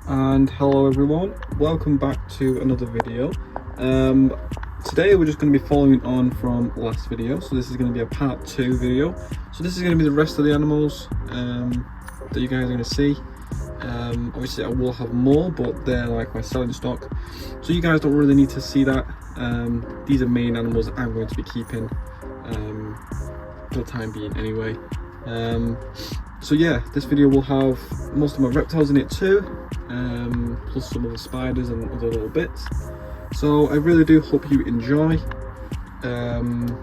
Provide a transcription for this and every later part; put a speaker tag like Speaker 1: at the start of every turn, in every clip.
Speaker 1: And hello everyone, welcome back to another video. Today we're just going to be following on from last video, so this is going to be a part 2 video. So this is going to be the rest of the animals that you guys are going to see. Obviously I will have more, but they're like my selling stock, so you guys don't really need to see that. These are main animals that I'm going to be keeping for the time being anyway. So yeah, this video will have most of my reptiles in it too, plus some of the spiders and other little bits. So I really do hope you enjoy. And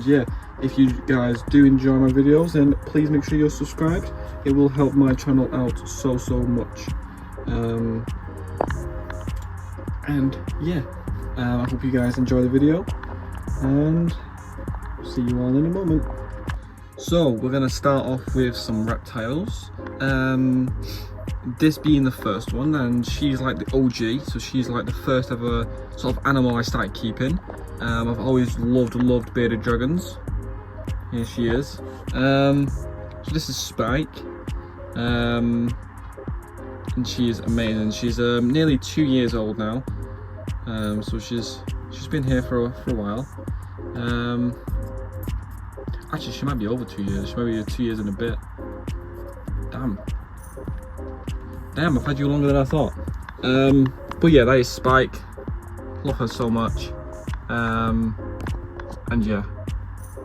Speaker 1: yeah, if you guys do enjoy my videos, then please make sure you're subscribed. It will help my channel out so much. And yeah, I hope you guys enjoy the video, and see you all in a moment. So we're going to start off with some reptiles, this being the first one, and she's like the OG, so she's like the first ever sort of animal I started keeping. I've always loved bearded dragons. Here she is. So this is Spike, and she is amazing. She's nearly 2 years old now, so she's been here for a while. Actually, she might be over 2 years. She might be 2 years and a bit. Damn, I've had you longer than I thought. But yeah, that is Spike. Love her so much. And yeah,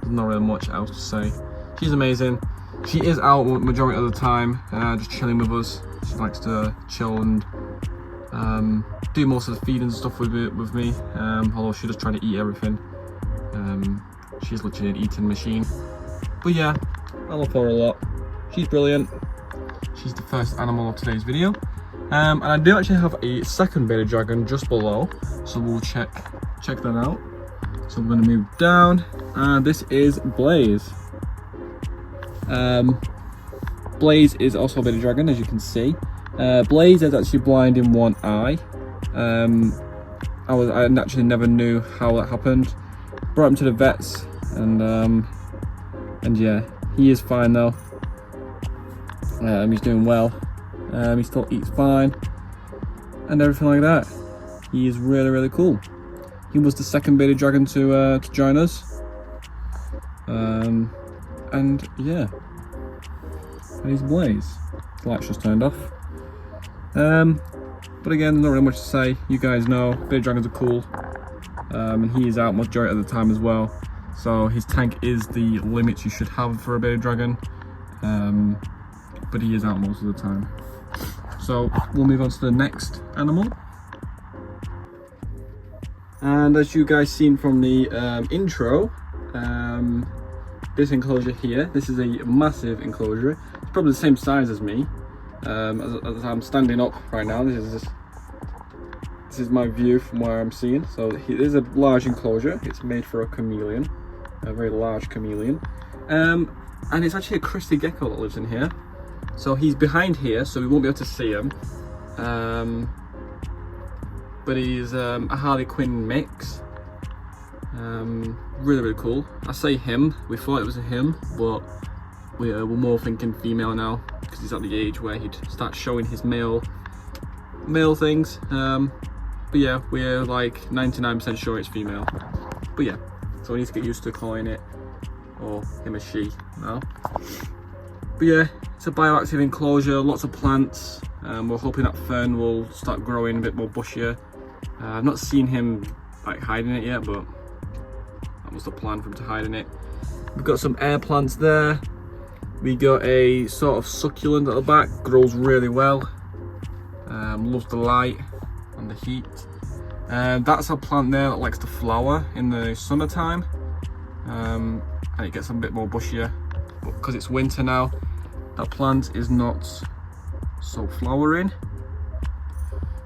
Speaker 1: there's not really much else to say. She's amazing. She is out majority of the time, just chilling with us. She likes to chill and do most of the feeding and stuff with me. Although she does try to eat everything. She's literally an eating machine. But yeah, I love her a lot. She's brilliant. She's the first animal of today's video. And I do actually have a second bearded dragon just below, so we'll check that out. So I'm going to move down, and this is Blaze. Blaze is also a bearded dragon, as you can see. Blaze is actually blind in one eye. I naturally never knew how that happened. Brought him to the vets, and yeah, he is fine though. He's doing well. He still eats fine and everything like that. He is really cool. He was the second bearded dragon to join us, and yeah, and he's Blaze. The lights just turned off. But again, not really much to say. You guys know bearded dragons are cool. And he is out majority of the time as well, so his tank is the limit you should have for a bearded dragon, but he is out most of the time. So we'll move on to the next animal, and as you guys seen from the intro, this enclosure here, this is a massive enclosure. It's probably the same size as me. As I'm standing up right now, this is my view from where I'm seeing. So it is a large enclosure. It's made for a chameleon, a very large chameleon, and it's actually a crested gecko that lives in here. So he's behind here, so we won't be able to see him. But he's a Harley Quinn mix. Really cool. I say him. We thought it was a him, but we're more thinking female now, because he's at the age where he'd start showing his male things. But yeah, we're like 99% sure it's female. But yeah, so we need to get used to calling it, or him, a she now. But yeah, it's a bioactive enclosure, lots of plants. We're hoping that fern will start growing a bit more bushier. I've not seen him like hiding it yet, but that was the plan, for him to hide in it. We've got some air plants there. We got a sort of succulent at the back, grows really well. Loves the light and the heat. That's a plant there that likes to flower in the summertime, and it gets a bit more bushier, but because it's winter now, that plant is not so flowering.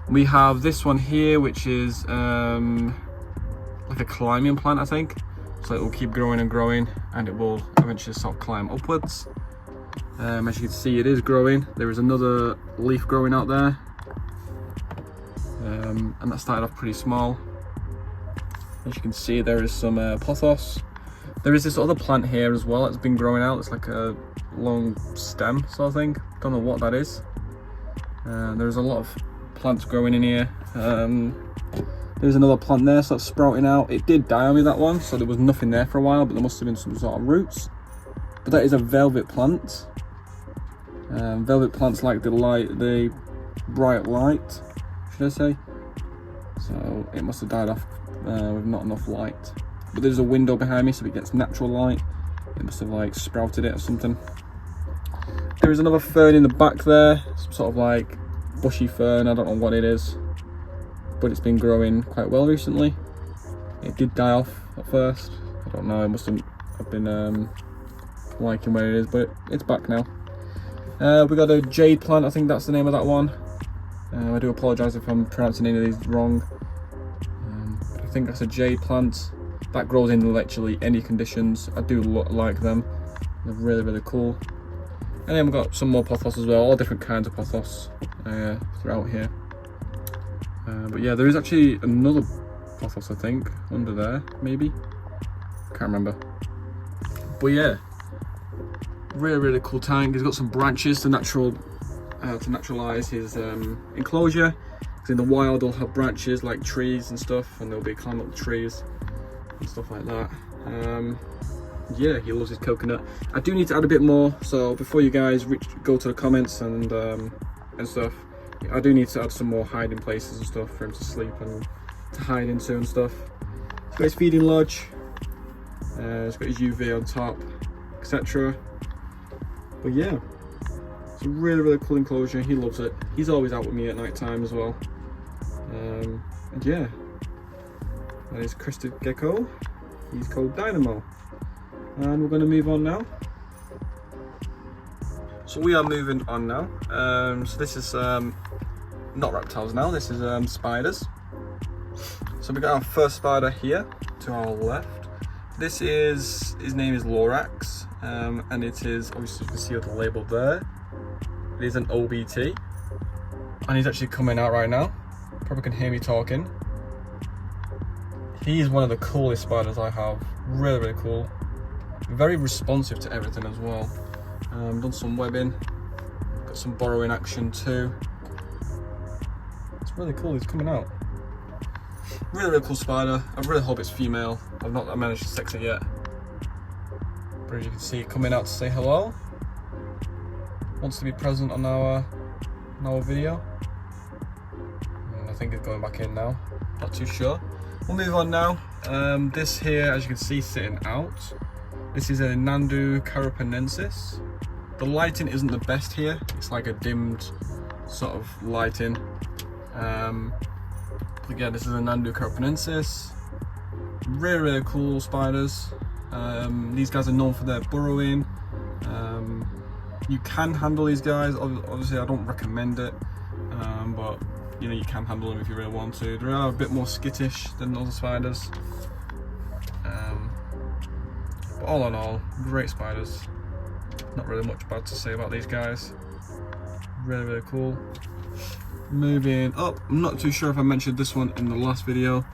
Speaker 1: We have this one here, which is like a climbing plant, I think, so it will keep growing and growing, and it will eventually sort of climb upwards. As you can see, it is growing. There is another leaf growing out there. And that started off pretty small. As you can see, there is some pothos. There is this other plant here as well that's been growing out. It's like a long stem sort of thing. Don't know what that is. There's a lot of plants growing in here. There's another plant there, so that's sprouting out. It did die on me, that one, so there was nothing there for a while, but there must have been some sort of roots. But that is a velvet plant. Velvet plants like the bright light, should I say. So it must have died off with not enough light. But there's a window behind me, so it gets natural light. It must have like sprouted it or something. There is another fern in the back there, some sort of like bushy fern, I don't know what it is. But it's been growing quite well recently. It did die off at first. I don't know, it must have been liking where it is, but it's back now. We got a jade plant, I think that's the name of that one. I do apologise if I'm pronouncing any of these wrong. I think that's a jade plant. That grows in literally any conditions. I do like them. They're really, really cool. And then we've got some more pothos as well, all different kinds of pothos throughout here. But yeah, there is actually another pothos, I think, under there, maybe. Can't remember. But yeah, really, really cool tank. He's got some branches to naturalise his enclosure. Because in the wild, they'll have branches like trees and stuff, and they'll be climbing up the trees and stuff like that. Yeah, he loves his coconut. I do need to add a bit more, so before you guys go to the comments and stuff, I do need to add some more hiding places and stuff for him to sleep and to hide into and stuff. He's got his feeding lodge, he's got his UV on top, etc. But yeah, it's a really, really cool enclosure. He loves it. He's always out with me at night time as well. And yeah, that is crested gecko. He's called Dynamo. And we're going to move on now. So we are moving on now. So this is not reptiles now, this is spiders. So we got our first spider here to our left. This is, his name is Lorax, and it is, obviously you can see the label there. It is an OBT, and he's actually coming out right now. Probably can hear me talking. He's one of the coolest spiders I have. Really, really cool. Very responsive to everything as well. Done some webbing, got some burrowing action too. It's really cool, he's coming out. Really, really cool spider. I really hope it's female. I've not managed to sex it yet. But as you can see, coming out to say hello. Wants to be present on our video. And I think it's going back in now. Not too sure. We'll move on now. This here, as you can see, sitting out. This is a Nandu carapanensis. The lighting isn't the best here. It's like a dimmed sort of lighting. Again, this is a Nandu carapanensis. Really, really cool spiders. These guys are known for their burrowing. You can handle these guys. Obviously, I don't recommend it, but you know, you can handle them if you really want to. They are a bit more skittish than other spiders. But all in all, great spiders. Not really much bad to say about these guys. Really, really cool. Moving up, I'm not too sure if I mentioned this one in the last video,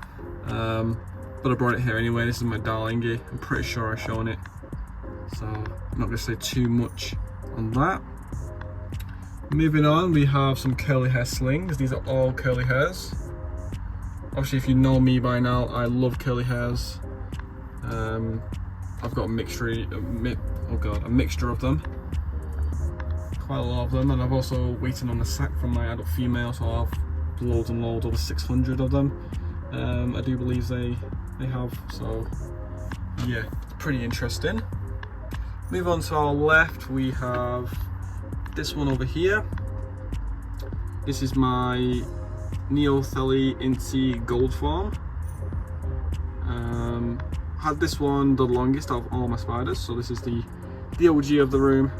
Speaker 1: but I brought it here anyway. This is my Darlingi. I'm pretty sure I've shown it, so I'm not going to say too much on that. Moving on, we have some curly hair slings. These are all curly hairs. Obviously, if you know me by now, I love curly hairs. I've got a mixture of them. Quite a lot of them, and I've also waited on a sack from my adult female, so I'll have loads and loads, over 600 of them. I do believe they have, so yeah, it's pretty interesting. Move on to our left, we have this one over here. This is my Neotheli Inti Gold Form. Had this one the longest out of all my spiders, so this is the OG of the room.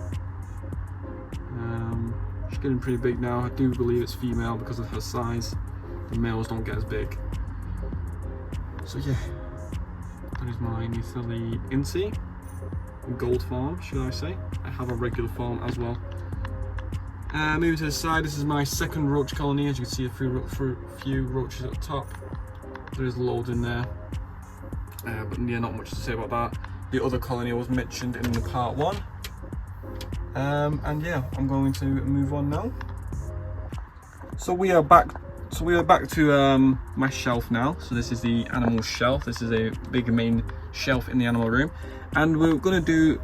Speaker 1: She's getting pretty big now. I do believe it's female because of her size. The males don't get as big. So yeah, that is my Neotheli Inti Gold Form, should I say. I have a regular form as well. Moving to the side, this is my second roach colony. As you can see, a few roaches at the top. There is loads in there. But yeah, not much to say about that. The other colony was mentioned in the part 1. And yeah, I'm going to move on now. So we are back to my shelf now. So this is the animal shelf. This is a big main shelf in the animal room, and we're gonna do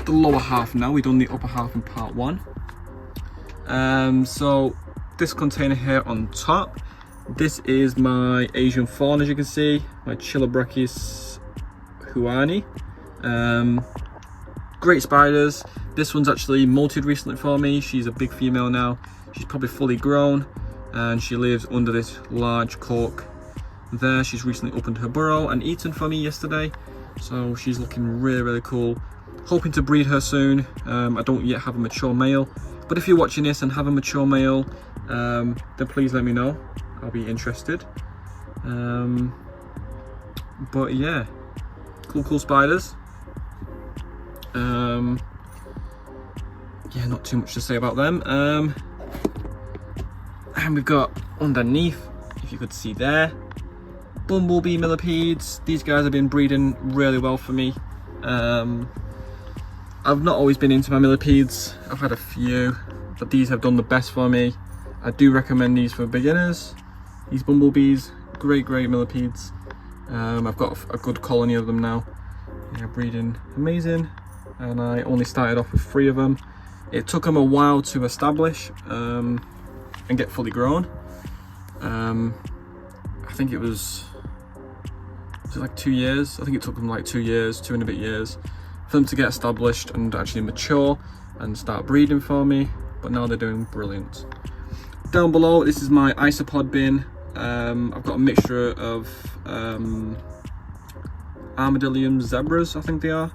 Speaker 1: the lower half now. We've done the upper half in part one. So this container here on top, this is my Asian fawn, as you can see, my Chilobrachys huani. Great spiders. This one's actually molted recently for me. She's a big female now. She's probably fully grown, and she lives under this large cork there. She's recently opened her burrow and eaten for me yesterday, so she's looking really cool. Hoping to breed her soon. I don't yet have a mature male, but if you're watching this and have a mature male, then please let me know. I'll be interested. But yeah, cool spiders. Yeah, not too much to say about them. And we've got underneath, if you could see there, bumblebee millipedes. These guys have been breeding really well for me. I've not always been into my millipedes. I've had a few, but these have done the best for me. I do recommend these for beginners. These bumblebees, great millipedes. I've got a good colony of them now. Yeah, breeding amazing. And I only started off with 3 of them. It took them a while to establish and get fully grown. I think it was like 2 years. I think it took them like 2 years, 2 and a bit years for them to get established and actually mature and start breeding for me. But now they're doing brilliant. Down below, this is my isopod bin. I've got a mixture of Armadillium zebras, I think they are.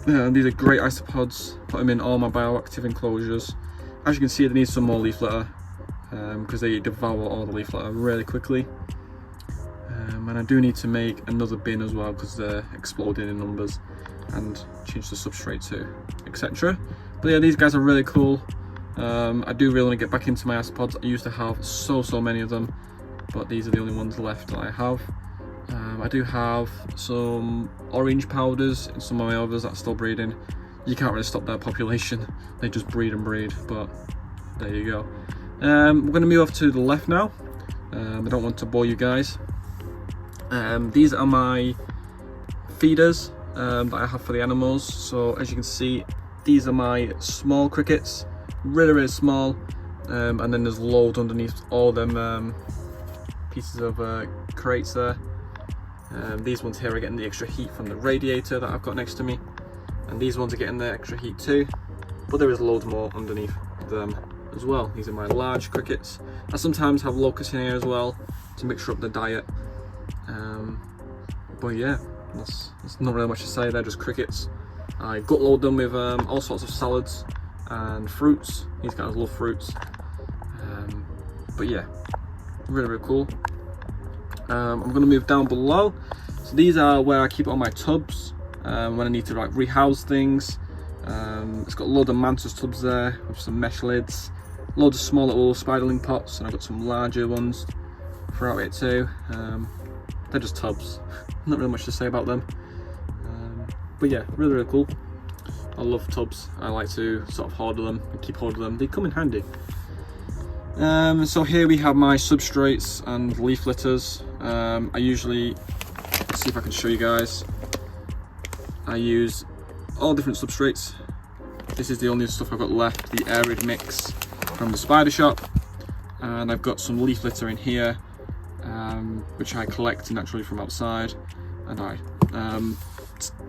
Speaker 1: These are great isopods. Put them in all my bioactive enclosures. As you can see, they need some more leaf litter because they devour all the leaf litter really quickly. And I do need to make another bin as well because they're exploding in numbers, and change the substrate too, etc. But yeah, these guys are really cool. I do really want to get back into my isopods. I used to have so many of them, but these are the only ones left that I have. I do have some orange powders and some of my others that are still breeding. You can't really stop their population. They just breed and breed, but there you go. We're going to move off to the left now. I don't want to bore you guys. These are my feeders that I have for the animals. So as you can see, these are my small crickets, really small, and then there's loads underneath all them pieces of crates there. These ones here are getting the extra heat from the radiator that I've got next to me, and these ones are getting the extra heat too, but there is loads more underneath them as well. These are my large crickets. I sometimes have locusts in here as well to mix up the diet, but yeah, that's not really much to say. They're just crickets. I gut load them with all sorts of salads and fruits. These guys love fruits. But yeah, really cool. I'm going to move down below. So these are where I keep all my tubs when I need to like rehouse things. It's got a load of mantis tubs there with some mesh lids, loads of small little spiderling pots, and I've got some larger ones throughout it too. They're just tubs. Not really much to say about them. But yeah, really cool. I love tubs. I like to sort of hoard them and keep hold of them. They come in handy. So here we have my substrates and leaf litters. I usually, let's see if I can show you guys. I use all different substrates. This is the only stuff I've got left, the Arid mix from the Spider Shop. And I've got some leaf litter in here, which I collect naturally from outside. And I,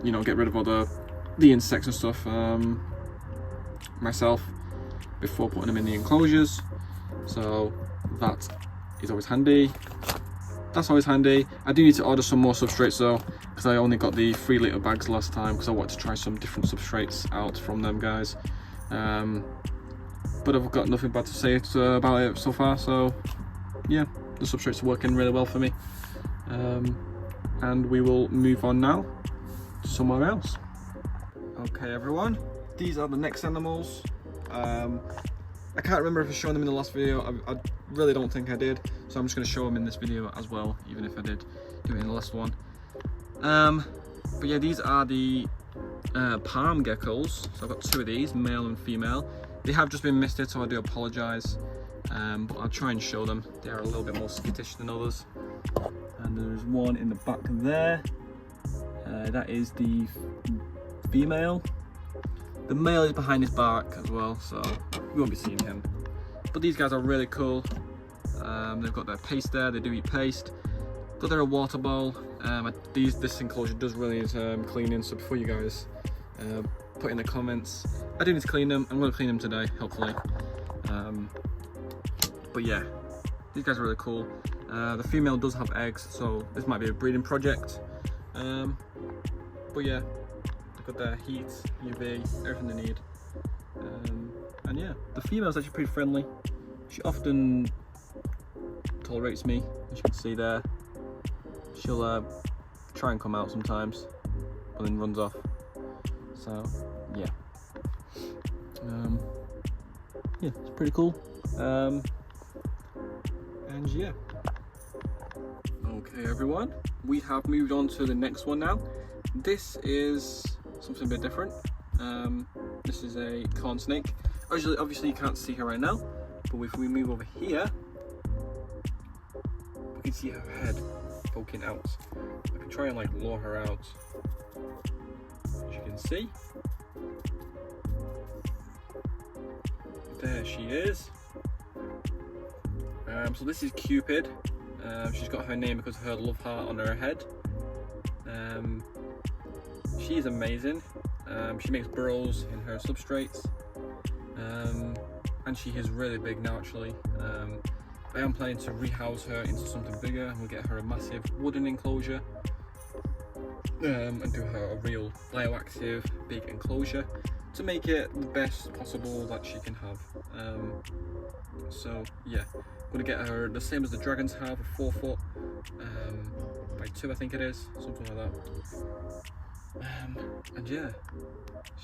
Speaker 1: you know, get rid of all the insects and stuff myself before putting them in the enclosures. So that is always handy. That's always handy. I do need to order some more substrates though, because I only got the 3 litre bags last time because I wanted to try some different substrates out from them guys. But I've got nothing bad to say about it so far, so yeah, the substrates are working really well for me. And we will move on now to somewhere else. Okay everyone, these are the next animals. I can't remember if I showed them in the last video. I really don't think I did, so I'm just going to show them in this video as well, even if I did do it in the last one. But yeah, these are the palm geckos. So I've got 2 of these, male and female. They have just been misted, so I do apologise. but I'll try and show them. They are a little bit more skittish than others. And there's one in the back there. That is the female. The male is behind his back as well, so we won't be seeing him. But these guys are really cool. They've got their paste there, they do eat paste. Got their water bowl. This enclosure does really need cleaning, so before you guys put in the comments, I do need to clean them. I'm going to clean them today, hopefully. But yeah, these guys are really cool. The female does have eggs, so this might be a breeding project. But yeah, they've got their heat, UV, everything they need. And yeah, the female's actually pretty friendly. She often tolerates me, as you can see there. She'll try and come out sometimes, but then runs off. So yeah, yeah, it's pretty cool. And yeah, okay everyone, we have moved on to the next one now. This is something a bit different. This is a corn snake. Obviously you can't see her right now, but if we move over here, we can see her head poking out. I can try and like lure her out. As you can see, there she is. So this is Cupid. She's got her name because of her love heart on her head. She's amazing. She makes burrows in her substrates, and she is really big now actually. I am planning to rehouse her into something bigger, and we'll get her a massive wooden enclosure, and do her a real bioactive big enclosure to make it the best possible that she can have. So yeah, I'm gonna get her the same as the dragons have, a 4 foot by 2 I think it is, something like that. And yeah,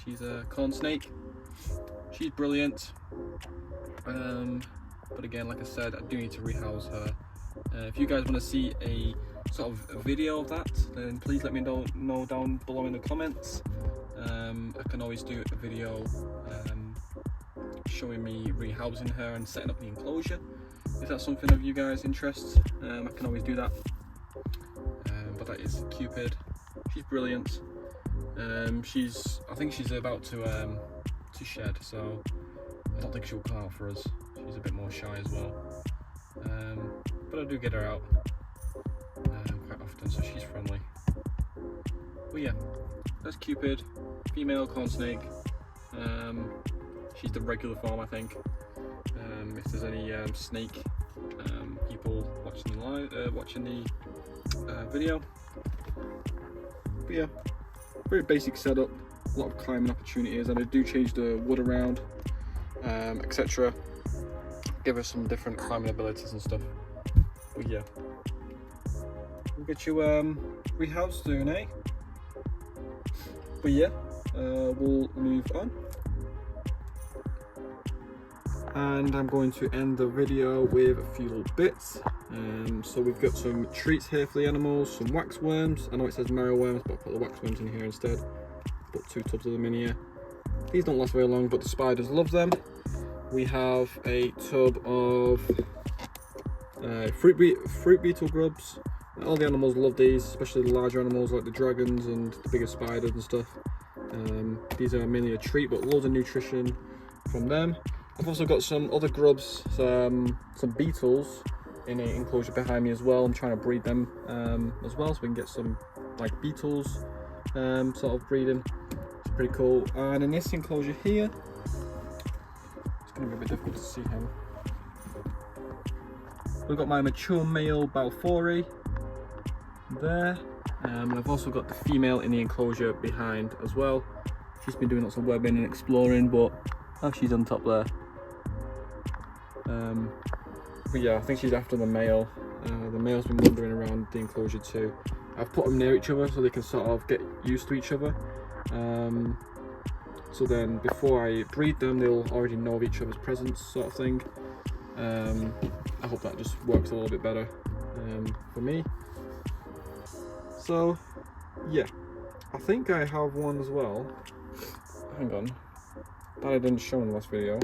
Speaker 1: she's a corn snake. She's brilliant. But again, like I said, I do need to rehouse her. If you guys want to see a sort of a video of that, then please let me know down below in the comments. I can always do a video showing me rehousing her and setting up the enclosure. If that's something of you guys' interest, I can always do that. But that is Cupid. She's brilliant. I think she's about to shed, so I don't think she'll come out for us. She's a bit more shy as well. But I do get her out quite often, so she's friendly. But yeah, that's Cupid, female corn snake. She's the regular form, I think. If there's any snake people watching the video. But yeah, very basic setup, a lot of climbing opportunities, and I do change the wood around, etc. Give her some different climbing abilities and stuff. But yeah, we'll get you rehoused soon, eh? But yeah, we'll move on. And I'm going to end the video with a few little bits. So we've got some treats here for the animals, some wax worms. I know it says marrow worms, but I'll put the wax worms in here instead. Put 2 tubs of them in here. These don't last very long, but the spiders love them. We have a tub of fruit beetle grubs. All the animals love these, especially the larger animals like the dragons and the bigger spiders and stuff. These are mainly a treat, but loads of nutrition from them. I've also got some other grubs, some beetles in an enclosure behind me as well. I'm trying to breed them as well, so we can get some like beetles sort of breeding. It's pretty cool. And in this enclosure here, it's going to be a bit difficult to see him. We've got my mature male Balfouri there, and I've also got the female in the enclosure behind as well. She's been doing lots of webbing and exploring, but she's on top there. But yeah, I think she's after the male. The male's been wandering around the enclosure too. I've put them near each other so they can sort of get used to each other. So then before I breed them, they'll already know of each other's presence, sort of thing. I hope that just works a little bit better for me. So yeah, I think I have one as well. Hang on, that I didn't show in the last video.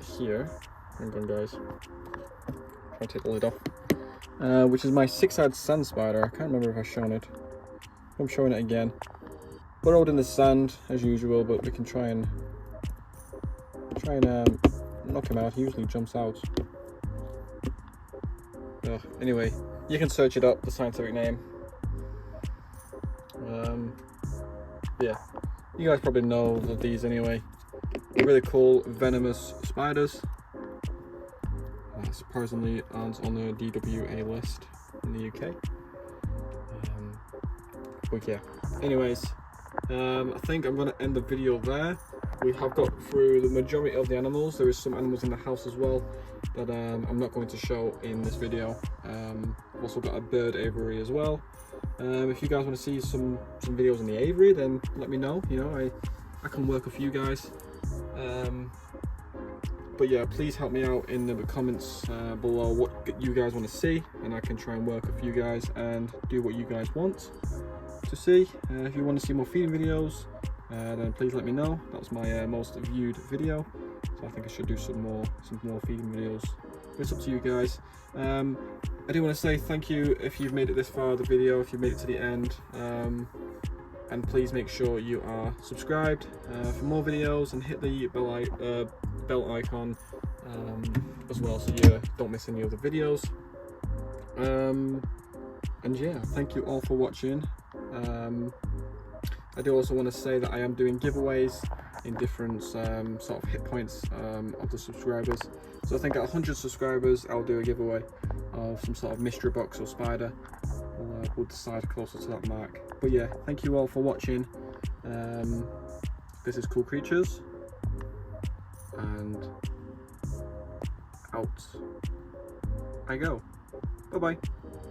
Speaker 1: here. Hang on, guys. Try to take the lid off. Which is my six-eyed sand spider. I can't remember if I've shown it. I'm showing it again. Burrowed in the sand as usual, but we can try and knock him out. He usually jumps out. Anyway, you can search it up, the scientific name. Yeah, you guys probably know of these anyway. Really cool venomous spiders. Surprisingly aren't on the DWA list in the UK. But yeah, anyways, I think I'm going to end the video there. We have got through the majority of the animals. There is some animals in the house as well that I'm not going to show in this video. I've also got a bird aviary as well. If you guys want to see some videos on the aviary, then let me know. You know, I can work with you guys. But yeah, please help me out in the comments below what you guys want to see, and I can try and work with you guys and do what you guys want to see. If you want to see more feeding videos, then please let me know. That was my most viewed video, so I think I should do some more feeding videos. But it's up to you guys. I do want to say thank you if you've made it this far of the video, if you've made it to the end, and please make sure you are subscribed for more videos, and hit the bell icon as well, so you don't miss any other videos. And yeah, thank you all for watching. I do also want to say that I am doing giveaways in different sort of hit points of the subscribers. So I think at 100 subscribers I'll do a giveaway of some sort of mystery box or spider. We'll decide closer to that mark. But yeah, thank you all for watching. This is Cool Creatures, and out I go. Bye bye.